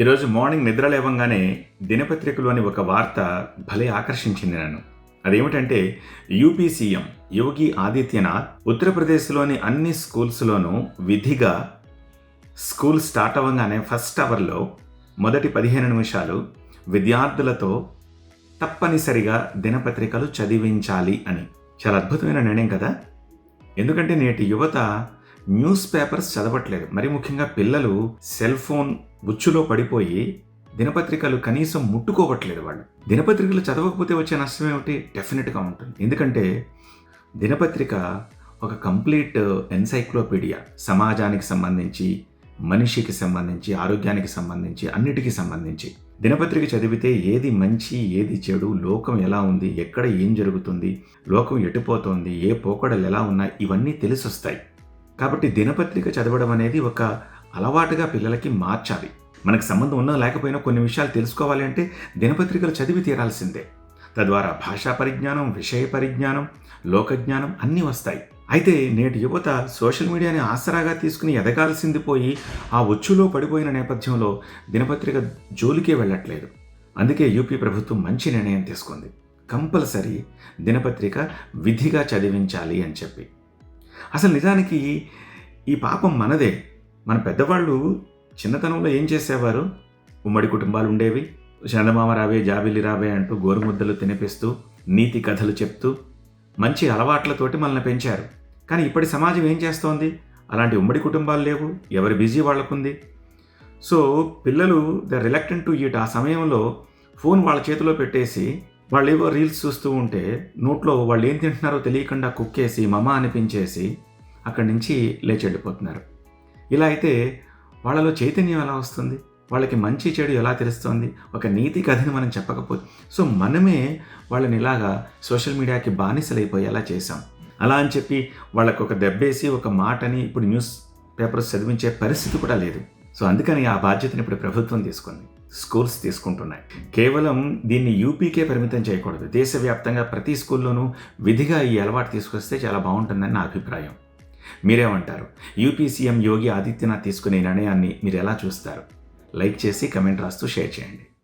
ఈరోజు మార్నింగ్ నిద్ర లేవంగానే దినపత్రికలోని ఒక వార్త భలే ఆకర్షించింది నన్ను. అదేమిటంటే యూపీ సీఎం యోగి ఆదిత్యనాథ్ ఉత్తరప్రదేశ్లోని అన్ని స్కూల్స్లోనూ విధిగా స్కూల్ స్టార్ట్ అవ్వగానే ఫస్ట్ అవర్లో మొదటి 15 నిమిషాలు విద్యార్థులతో తప్పనిసరిగా దినపత్రికలు చదివించాలి అని. చాలా అద్భుతమైన నిర్ణయం కదా. ఎందుకంటే నేటి యువత న్యూస్ పేపర్స్ చదవట్లేదు. మరి ముఖ్యంగా పిల్లలు సెల్ ఫోన్ ఉచ్చులో పడిపోయి దినపత్రికలు కనీసం ముట్టుకోవట్లేదు. వాళ్ళు దినపత్రికలు చదవకపోతే వచ్చే నష్టం ఏమిటి? డెఫినెట్గా ఉంటుంది. ఎందుకంటే దినపత్రిక ఒక కంప్లీట్ ఎన్సైక్లోపీడియా. సమాజానికి సంబంధించి, మనిషికి సంబంధించి, ఆరోగ్యానికి సంబంధించి, అన్నిటికీ సంబంధించి దినపత్రిక చదివితే ఏది మంచి, ఏది చెడు, లోకం ఎలా ఉంది, ఎక్కడ ఏం జరుగుతుంది, లోకం ఎటుపోతోంది, ఏ పోకడలు ఎలా ఉన్నాయి, ఇవన్నీ తెలిసొస్తాయి. కాబట్టి దినపత్రిక చదవడం అనేది ఒక అలవాటుగా పిల్లలకి మార్చాలి. మనకు సంబంధం ఉన్నా లేకపోయినా కొన్ని విషయాలు తెలుసుకోవాలి అంటే దినపత్రికలు చదివి తీరాల్సిందే. తద్వారా భాషా పరిజ్ఞానం, విషయ పరిజ్ఞానం, లోకజ్ఞానం అన్నీ వస్తాయి. అయితే నేటి యువత సోషల్ మీడియాని ఆసరాగా తీసుకుని ఎదగాల్సింది పోయి ఆ ఒచ్చులో పడిపోయిన నేపథ్యంలో దినపత్రిక జోలికే వెళ్ళట్లేదు. అందుకే యూపీ ప్రభుత్వం మంచి నిర్ణయం తీసుకుంది. కంపల్సరీ దినపత్రిక విధిగా చదివించాలి అని చెప్పి. అసలు నిజానికి ఈ పాపం మనదే. మన పెద్దవాళ్ళు చిన్నతనంలో ఏం చేసేవారు? ఉమ్మడి కుటుంబాలు ఉండేవి. చందమామ రావే, జాబిల్లి రావే అంటూ గోరుముద్దలు తినిపిస్తూ, నీతి కథలు చెప్తూ, మంచి అలవాట్లతోటి మనల్ని పెంచారు. కానీ ఇప్పటి సమాజం ఏం చేస్తోంది? అలాంటి ఉమ్మడి కుటుంబాలు లేవు. ఎవరి బిజీ వాళ్ళకుంది. సో పిల్లలు ద రిలక్టెంట్ టు ఈట్. ఆ సమయంలో ఫోన్ వాళ్ళ చేతిలో పెట్టేసి వాళ్ళు ఏవో రీల్స్ చూస్తూ ఉంటే నోట్లో వాళ్ళు ఏం తింటున్నారో తెలియకుండా కుక్కేసి మమ అనిపించేసి అక్కడి నుంచి లేచి వెళ్ళిపోతున్నారు. ఇలా అయితే వాళ్ళలో చైతన్యం ఎలా వస్తుంది? వాళ్ళకి మంచి చెడు ఎలా తెలుస్తుంది? ఒక నీతి కథని మనం చెప్పకపోతే. సో మనమే వాళ్ళని ఇలాగా సోషల్ మీడియాకి బానిసలైపోయేలా చేసాం. అలా అని చెప్పి వాళ్ళకు ఒక దెబ్బేసి ఒక మాటని ఇప్పుడు న్యూస్ పేపర్స్ చదివించే పరిస్థితి కూడా లేదు. సో అందుకని ఆ బాధ్యతను ఇప్పుడు ప్రభుత్వం తీసుకుంది, స్కూల్స్ తీసుకుంటున్నాయి. కేవలం దీన్ని యూపీకే పరిమితం చేయకూడదు. దేశవ్యాప్తంగా ప్రతి స్కూల్లోనూ విధిగా ఈ అలవాటు తీసుకొస్తే చాలా బాగుంటుందని నా అభిప్రాయం. మీరేమంటారు? యూపీ సీఎం యోగి ఆదిత్యనాథ్ తీసుకునే నిర్ణయాన్ని మీరు ఎలా చూస్తారు? లైక్ చేసి కమెంట్ రాస్తూ షేర్ చేయండి.